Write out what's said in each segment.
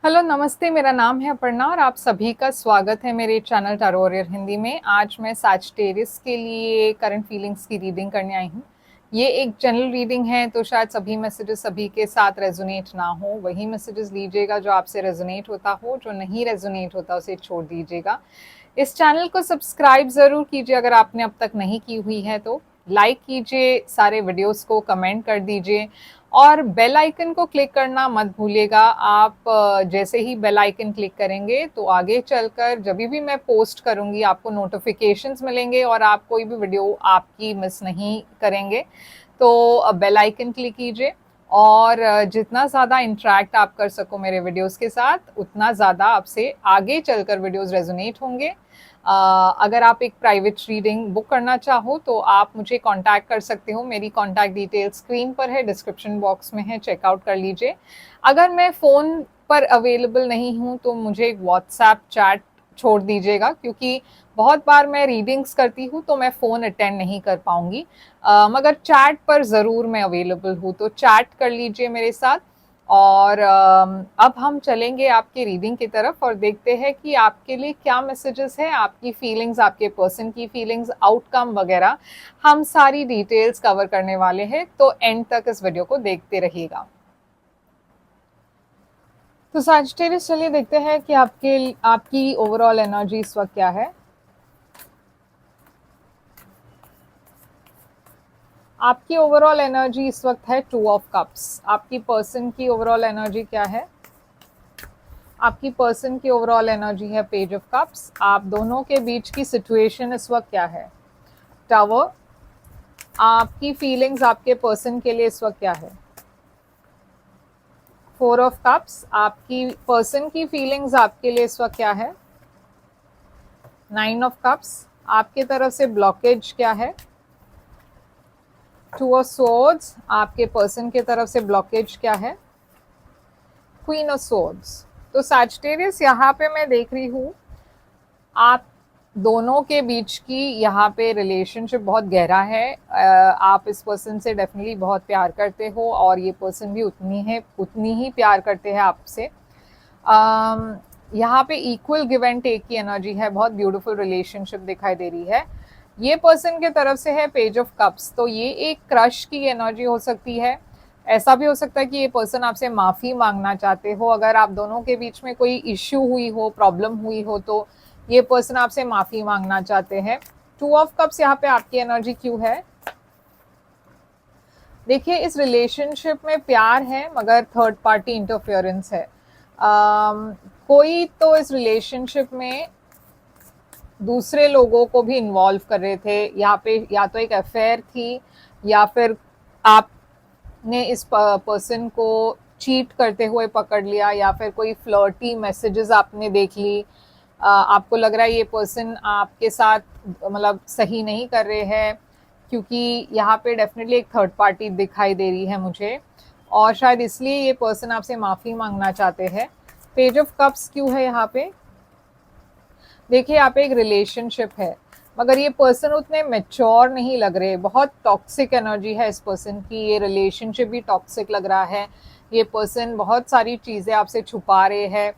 Hello, नमस्ते। मेरा नाम है अपर्णा और आप सभी का स्वागत है मेरे चैनल टैरो वॉरियर हिंदी में। आज मैं सैजिटेरियस के लिए करंट फीलिंग्स की रीडिंग करने आई हूँ। ये एक जनरल रीडिंग है, तो शायद सभी मैसेजेस सभी के साथ रेजोनेट ना हो। वही मैसेजेस लीजिएगा जो आपसे रेजोनेट होता हो, जो नहीं रेजोनेट होता उसे छोड़ दीजिएगा। इस चैनल को सब्सक्राइब ज़रूर कीजिए अगर आपने अब तक नहीं की हुई है तो। लाइक कीजिए सारे वीडियोस को, कमेंट कर दीजिए और बेल आइकन को क्लिक करना मत भूलिएगा। आप जैसे ही बेल आइकन क्लिक करेंगे तो आगे चलकर जब भी मैं पोस्ट करूंगी आपको नोटिफिकेशंस मिलेंगे और आप कोई भी वीडियो आपकी मिस नहीं करेंगे। तो बेल आइकन क्लिक कीजिए और जितना ज़्यादा इंटरेक्ट आप कर सको मेरे वीडियोस के साथ, उतना ज़्यादा आपसे आगे चलकर वीडियोस रेजोनेट होंगे। अगर आप एक प्राइवेट रीडिंग बुक करना चाहो तो आप मुझे कांटेक्ट कर सकते हो। मेरी कांटेक्ट डिटेल स्क्रीन पर है, डिस्क्रिप्शन बॉक्स में है, चेकआउट कर लीजिए। अगर मैं फ़ोन पर अवेलेबल नहीं हूँ तो मुझे एक व्हाट्सएप चैट छोड़ दीजिएगा, क्योंकि बहुत बार मैं रीडिंग्स करती हूँ तो मैं फ़ोन अटेंड नहीं कर पाऊंगी। मगर चैट पर ज़रूर मैं अवेलेबल हूँ, तो चैट कर लीजिए मेरे साथ। और अब हम चलेंगे आपकी रीडिंग की तरफ और देखते हैं कि आपके लिए क्या मैसेजेस है, आपकी फीलिंग्स, आपके पर्सन की फीलिंग्स, आउटकम वगैरह हम सारी डिटेल्स कवर करने वाले हैं। तो एंड तक इस वीडियो को देखते रहिएगा। तो सैजिटेरियस, चलिए देखते हैं कि आपकी ओवरऑल एनर्जी इस वक्त क्या है। आपकी ओवरऑल एनर्जी इस वक्त है 2 ऑफ कप्स। आपकी पर्सन की ओवरऑल एनर्जी क्या है? आपकी पर्सन की ओवरऑल एनर्जी है पेज ऑफ कप्स। आप दोनों के बीच की सिचुएशन इस वक्त क्या है? टावर। आपकी फीलिंग्स आपके पर्सन के लिए इस वक्त क्या है? 4 ऑफ कप्स। आपकी पर्सन की फीलिंग्स आपके लिए इस वक्त क्या है? 9 ऑफ कप्स। आपके तरफ से ब्लॉकेज क्या है? 2 ऑफ सोर्ड्स। आपके पर्सन के तरफ से ब्लॉकेज क्या है? Queen of swords. तो सैजिटेरियस, यहाँ पे मैं देख रही हूँ आप दोनों के बीच की यहाँ पे रिलेशनशिप बहुत गहरा है। आप इस पर्सन से डेफिनेटली बहुत प्यार करते हो और ये पर्सन भी उतनी ही प्यार करते हैं आपसे। यहाँ पे इक्वल गिव एंड टेक की एनर्जी है, बहुत ब्यूटीफुल रिलेशनशिप दिखाई दे रही है। ये पर्सन के तरफ से है पेज ऑफ कप्स, तो ये एक क्रश की एनर्जी हो सकती है। ऐसा भी हो सकता है कि ये पर्सन आपसे माफ़ी मांगना चाहते हो। अगर आप दोनों के बीच में कोई इश्यू हुई हो, प्रॉब्लम हुई हो, तो ये पर्सन आपसे माफ़ी मांगना चाहते हैं। 2 ऑफ कप्स यहाँ पे आपकी एनर्जी क्यों है? देखिए, इस रिलेशनशिप में प्यार है मगर थर्ड पार्टी इंटरफेरेंस है। कोई तो इस रिलेशनशिप में दूसरे लोगों को भी इन्वॉल्व कर रहे थे। यहाँ पे या तो एक अफेयर थी, या फिर आपने इस पर्सन को चीट करते हुए पकड़ लिया, या फिर कोई फ्लर्टी मैसेजेस आपने देख ली। आपको लग रहा है ये पर्सन आपके साथ मतलब सही नहीं कर रहे हैं, क्योंकि यहाँ पे डेफिनेटली एक थर्ड पार्टी दिखाई दे रही है मुझे, और शायद इसलिए ये पर्सन आपसे माफ़ी मांगना चाहते हैं। पेज ऑफ कप्स क्यों है यहाँ पे? देखिए, यहाँ पे एक रिलेशनशिप है मगर ये पर्सन उतने मेच्योर नहीं लग रहे। बहुत टॉक्सिक एनर्जी है इस पर्सन की। ये रिलेशनशिप भी टॉक्सिक लग रहा है। ये पर्सन बहुत सारी चीज़ें आपसे छुपा रहे हैं।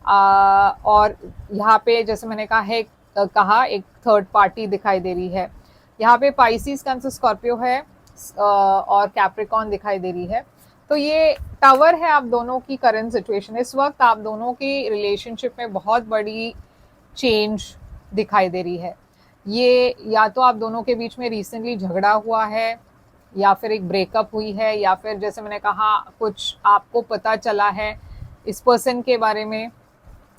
और यहाँ पे जैसे मैंने कहा एक थर्ड पार्टी दिखाई दे रही है। यहाँ पे पाइसिस, कैंसर, स्कॉर्पियो है और कैप्रिकॉन दिखाई दे रही है। तो ये टावर है आप दोनों की करंट सिचुएशन। इस वक्त आप दोनों की रिलेशनशिप में बहुत बड़ी चेंज दिखाई दे रही है। ये या तो आप दोनों के बीच में रिसेंटली झगड़ा हुआ है, या फिर एक ब्रेकअप हुई है, या फिर जैसे मैंने कहा कुछ आपको पता चला है इस पर्सन के बारे में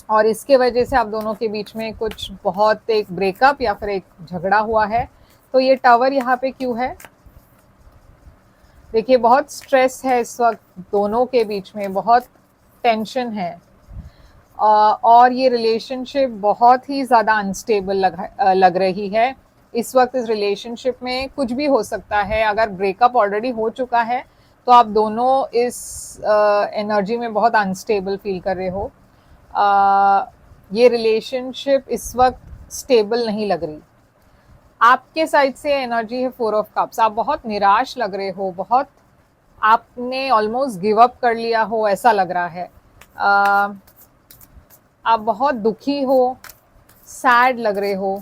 और इसके वजह से आप दोनों के बीच में कुछ बहुत एक ब्रेकअप या फिर एक झगड़ा हुआ है। तो ये टावर यहाँ पे क्यों है? देखिए, बहुत स्ट्रेस है इस वक्त दोनों के बीच में, बहुत टेंशन है। और ये रिलेशनशिप बहुत ही ज़्यादा अनस्टेबल लग रही है। इस वक्त इस रिलेशनशिप में कुछ भी हो सकता है। अगर ब्रेकअप ऑलरेडी हो चुका है तो आप दोनों इस एनर्जी में बहुत अनस्टेबल फील कर रहे हो। ये रिलेशनशिप इस वक्त स्टेबल नहीं लग रही। आपके साइड से एनर्जी है 4 ऑफ कप्स। आप बहुत निराश लग रहे हो, आपने ऑलमोस्ट गिव अप कर लिया हो ऐसा लग रहा है। आप बहुत दुखी हो, सैड लग रहे हो।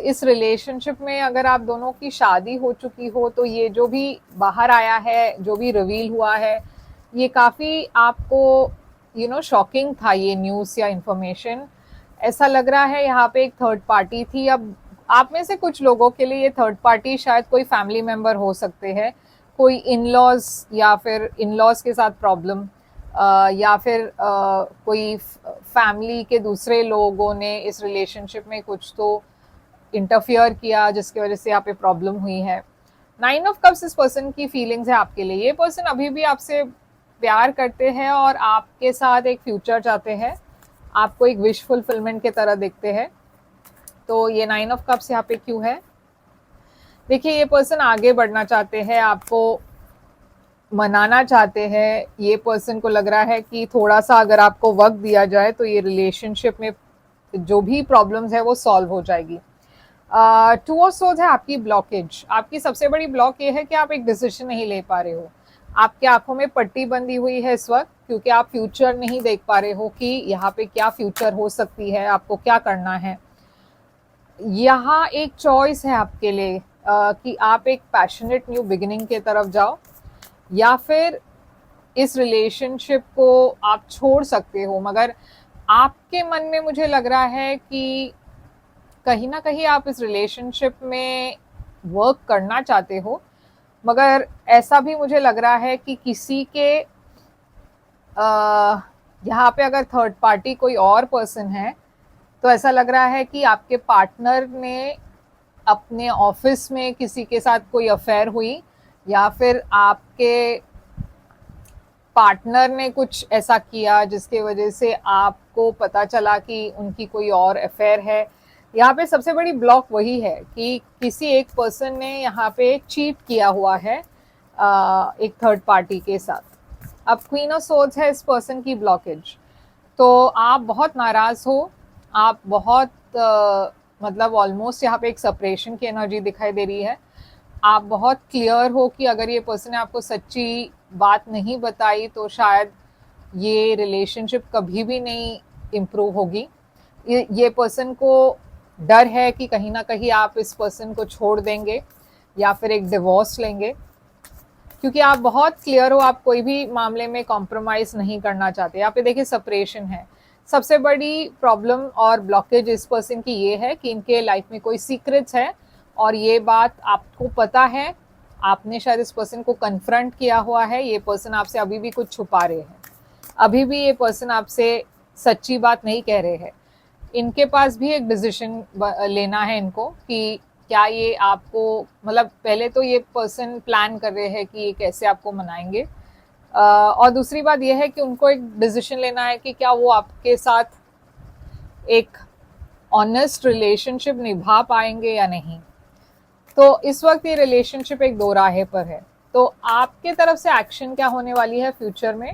इस रिलेशनशिप में अगर आप दोनों की शादी हो चुकी हो तो ये जो भी बाहर आया है, जो भी रिवील हुआ है, ये काफ़ी आपको शॉकिंग था ये न्यूज़ या इन्फॉर्मेशन। ऐसा लग रहा है यहाँ पे एक थर्ड पार्टी थी। अब आप में से कुछ लोगों के लिए ये थर्ड पार्टी शायद कोई फैमिली मेंबर हो सकते हैं, कोई इन लॉज या फिर इन लॉज के साथ प्रॉब्लम, या फिर कोई फैमिली के दूसरे लोगों ने इस रिलेशनशिप में कुछ तो इंटरफियर किया जिसकी वजह से यहाँ पे प्रॉब्लम हुई है। 9 ऑफ कप्स इस पर्सन की फीलिंग्स है आपके लिए। ये पर्सन अभी भी आपसे प्यार करते हैं और आपके साथ एक फ्यूचर चाहते हैं, आपको एक विश फुलफिलमेंट की तरह देखते हैं। तो ये 9 ऑफ कप्स यहाँ पे क्यों है? देखिए, ये पर्सन आगे बढ़ना चाहते हैं, आपको मनाना चाहते हैं। ये पर्सन को लग रहा है कि थोड़ा सा अगर आपको वक्त दिया जाए तो ये रिलेशनशिप में जो भी प्रॉब्लम्स है वो सॉल्व हो जाएगी। 2 ऑफ सोर्ड्स है आपकी ब्लॉकेज। आपकी सबसे बड़ी ब्लॉक ये है कि आप एक डिसीजन नहीं ले पा रहे हो। आपके आंखों में पट्टी बंधी हुई है इस वक्त, क्योंकि आप फ्यूचर नहीं देख पा रहे हो कि यहाँ पे क्या फ्यूचर हो सकती है, आपको क्या करना है। यहाँ एक चॉइस है आपके लिए कि आप एक पैशनेट न्यू बिगिनिंग के तरफ जाओ, या फिर इस रिलेशनशिप को आप छोड़ सकते हो। मगर आपके मन में मुझे लग रहा है कि कहीं ना कहीं आप इस रिलेशनशिप में वर्क करना चाहते हो, मगर ऐसा भी मुझे लग रहा है कि किसी के यहाँ पे अगर थर्ड पार्टी कोई और पर्सन है तो ऐसा लग रहा है कि आपके पार्टनर ने अपने ऑफिस में किसी के साथ कोई अफेयर हुई, या फिर आपके पार्टनर ने कुछ ऐसा किया जिसके वजह से आपको पता चला कि उनकी कोई और अफेयर है। यहाँ पे सबसे बड़ी ब्लॉक वही है कि किसी एक पर्सन ने यहाँ पे चीट किया हुआ है एक थर्ड पार्टी के साथ। अब क्वीन ऑफ सोर्ड्स है इस पर्सन की ब्लॉकेज। तो आप बहुत नाराज़ हो, आप बहुत मतलब ऑलमोस्ट यहाँ पे एक सेपरेशन की एनर्जी दिखाई दे रही है। आप बहुत क्लियर हो कि अगर ये पर्सन ने आपको सच्ची बात नहीं बताई तो शायद ये रिलेशनशिप कभी भी नहीं इम्प्रूव होगी। ये पर्सन को डर है कि कहीं ना कहीं आप इस पर्सन को छोड़ देंगे या फिर एक डिवोर्स लेंगे, क्योंकि आप बहुत क्लियर हो, आप कोई भी मामले में कॉम्प्रोमाइज़ नहीं करना चाहते। यहाँ पे देखिए सेपरेशन है। सबसे बड़ी प्रॉब्लम और ब्लॉकेज इस पर्सन की ये है कि इनके लाइफ में कोई सीक्रेट्स है और ये बात आपको पता है, आपने शायद इस पर्सन को कन्फ्रंट किया हुआ है। ये पर्सन आपसे अभी भी कुछ छुपा रहे हैं, अभी भी ये पर्सन आपसे सच्ची बात नहीं कह रहे हैं। इनके पास भी एक डिसीजन लेना है इनको कि क्या ये आपको, मतलब पहले तो ये पर्सन प्लान कर रहे हैं कि ये कैसे आपको मनाएंगे, और दूसरी बात ये है कि उनको एक डिसीजन लेना है कि क्या वो आपके साथ एक ऑनेस्ट रिलेशनशिप निभा पाएंगे या नहीं। तो इस वक्त ये रिलेशनशिप एक दो राहे पर है। तो आपके तरफ से एक्शन क्या होने वाली है फ्यूचर में?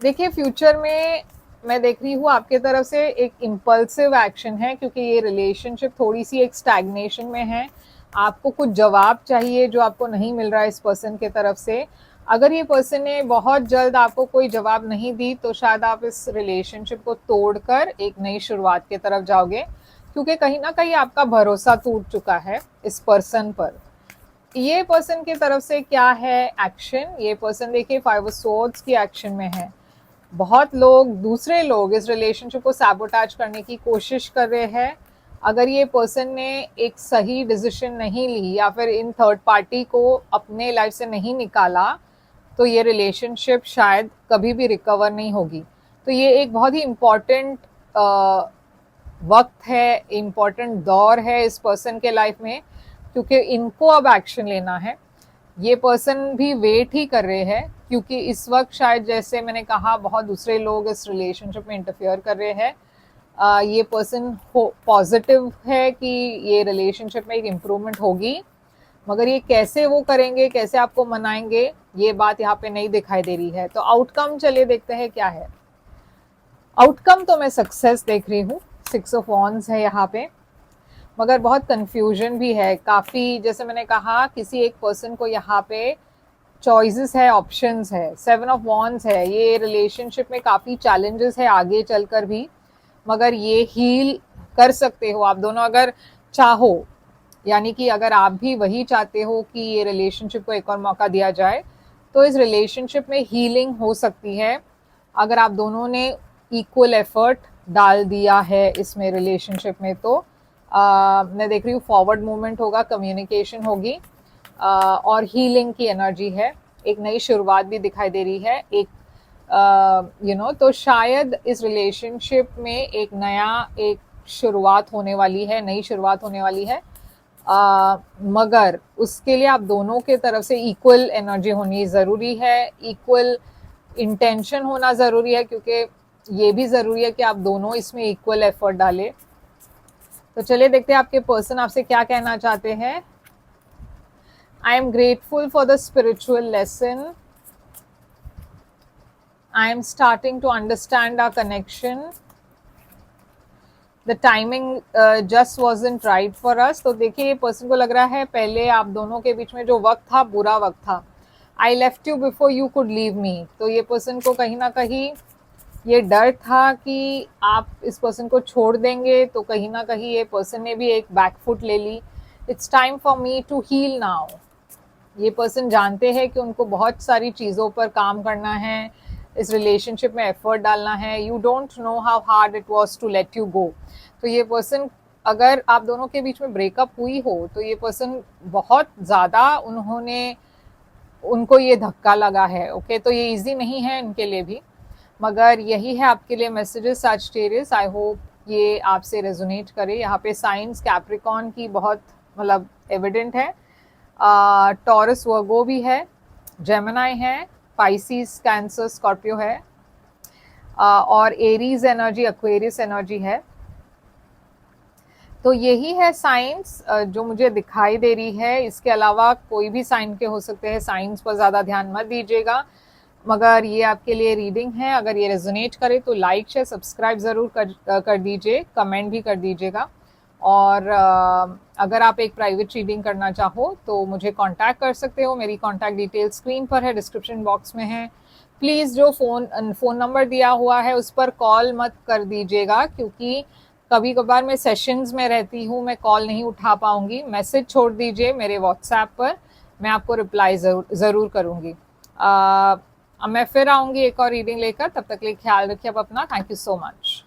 देखिए, फ्यूचर में मैं देख रही हूँ आपके तरफ से एक इम्पल्सिव एक्शन है, क्योंकि ये रिलेशनशिप थोड़ी सी एक स्टैग्नेशन में है। आपको कुछ जवाब चाहिए जो आपको नहीं मिल रहा है इस पर्सन के तरफ से। अगर ये पर्सन ने बहुत जल्द आपको कोई जवाब नहीं दी तो शायद आप इस रिलेशनशिप को तोड़कर एक नई शुरुआत की तरफ जाओगे, क्योंकि कहीं ना कहीं आपका भरोसा टूट चुका है इस पर्सन पर। ये पर्सन की तरफ से क्या है एक्शन? ये पर्सन देखिए 5 ऑफ सोर्ड्स की एक्शन में है। बहुत लोग, दूसरे लोग इस रिलेशनशिप को सैबोटाज करने की कोशिश कर रहे हैं। अगर ये पर्सन ने एक सही डिसीजन नहीं ली या फिर इन थर्ड पार्टी को अपने लाइफ से नहीं निकाला तो ये रिलेशनशिप शायद कभी भी रिकवर नहीं होगी। तो ये एक बहुत ही इम्पॉर्टेंट वक्त है, इम्पॉर्टेंट दौर है इस पर्सन के लाइफ में, क्योंकि इनको अब एक्शन लेना है। ये पर्सन भी वेट ही कर रहे हैं, क्योंकि इस वक्त शायद, जैसे मैंने कहा, बहुत दूसरे लोग इस रिलेशनशिप में इंटरफियर कर रहे हैं। ये पर्सन पॉजिटिव है कि ये रिलेशनशिप में एक इम्प्रूवमेंट होगी, मगर ये कैसे वो करेंगे, कैसे आपको मनाएंगे, ये बात यहाँ पे नहीं दिखाई दे रही है। तो आउटकम चलिए देखते हैं क्या है। आउटकम तो मैं सक्सेस देख रही हूँ, 6 ऑफ वॉन्ड्स है यहाँ पे, मगर बहुत कंफ्यूजन भी है काफ़ी। जैसे मैंने कहा, किसी एक पर्सन को यहाँ पे चॉइसेस है, ऑप्शंस है, 7 ऑफ वॉन्ड्स है। ये रिलेशनशिप में काफ़ी चैलेंजेस है आगे चलकर भी, मगर ये हील कर सकते हो आप दोनों अगर चाहो। यानी कि अगर आप भी वही चाहते हो कि ये रिलेशनशिप को एक और मौका दिया जाए, तो इस रिलेशनशिप में हीलिंग हो सकती है अगर आप दोनों ने इक्वल एफर्ट डाल दिया है इसमें रिलेशनशिप में। तो मैं देख रही हूँ फॉरवर्ड मूवमेंट होगा, कम्युनिकेशन होगी, और हीलिंग की एनर्जी है। एक नई शुरुआत भी दिखाई दे रही है, एक तो शायद इस रिलेशनशिप में एक शुरुआत होने वाली है, नई शुरुआत होने वाली है। मगर उसके लिए आप दोनों के तरफ से इक्वल एनर्जी होनी ज़रूरी है, इक्वल इंटेंशन होना ज़रूरी है, क्योंकि ये भी ज़रूरी है कि आप दोनों इसमें इक्वल एफर्ट डालें। तो चलिए देखते हैं आपके पर्सन आपसे क्या कहना चाहते हैं। I am grateful for the spiritual lesson. I am starting to understand our connection. The timing just wasn't right for us. तो देखिए ये पर्सन को लग रहा है पहले आप दोनों के बीच में जो वक्त था बुरा वक्त था। I left you before you could leave me. तो ये पर्सन को कहीं ना कहीं ये डर था कि आप इस पर्सन को छोड़ देंगे, तो कहीं ना कहीं ये पर्सन ने भी एक बैकफुट ले ली। It's time for me to heal now. ये पर्सन जानते हैं कि उनको बहुत सारी चीज़ों पर काम करना है, इस रिलेशनशिप में एफर्ट डालना है। You don't know how hard it was to let you go. तो ये पर्सन, अगर आप दोनों के बीच में ब्रेकअप हुई हो, तो ये पर्सन बहुत ज़्यादा उनको ये धक्का लगा है। ओके, तो ये इजी नहीं है इनके लिए भी, मगर यही है आपके लिए मैसेजेस सजिटेरियस। आई होप ये आपसे रेजोनेट करे। यहाँ पे साइंस कैप्रिकॉन की बहुत मतलब एविडेंट है, टॉरस वर्गो भी है, जेमिनाई है, पाइसिस कैंसर स्कॉर्पियो है, और एरीज एनर्जी, एक्वेरियस एनर्जी है। तो यही है साइंस जो मुझे दिखाई दे रही है। इसके अलावा कोई भी साइन के हो सकते हैं, साइंस पर ज़्यादा ध्यान मत दीजिएगा। मगर ये आपके लिए रीडिंग है। अगर ये रेजोनेट करे तो लाइक शेयर सब्सक्राइब ज़रूर कर दीजिए, कमेंट भी कर दीजिएगा। और अगर आप एक प्राइवेट रीडिंग करना चाहो तो मुझे कांटेक्ट कर सकते हो। मेरी कांटेक्ट डिटेल स्क्रीन पर है, डिस्क्रिप्शन बॉक्स में है। प्लीज़ जो फ़ोन नंबर दिया हुआ है उस पर कॉल मत कर दीजिएगा, क्योंकि कभी कभार मैं सेशंस में रहती हूँ, मैं कॉल नहीं उठा पाऊँगी। मैसेज छोड़ दीजिए मेरे व्हाट्सएप पर, मैं आपको रिप्लाई ज़रूर करूँगी। अब मैं फिर आऊँगी एक और रीडिंग लेकर। तब तक के लिए ख्याल रखिए आप अपना। Thank you so much.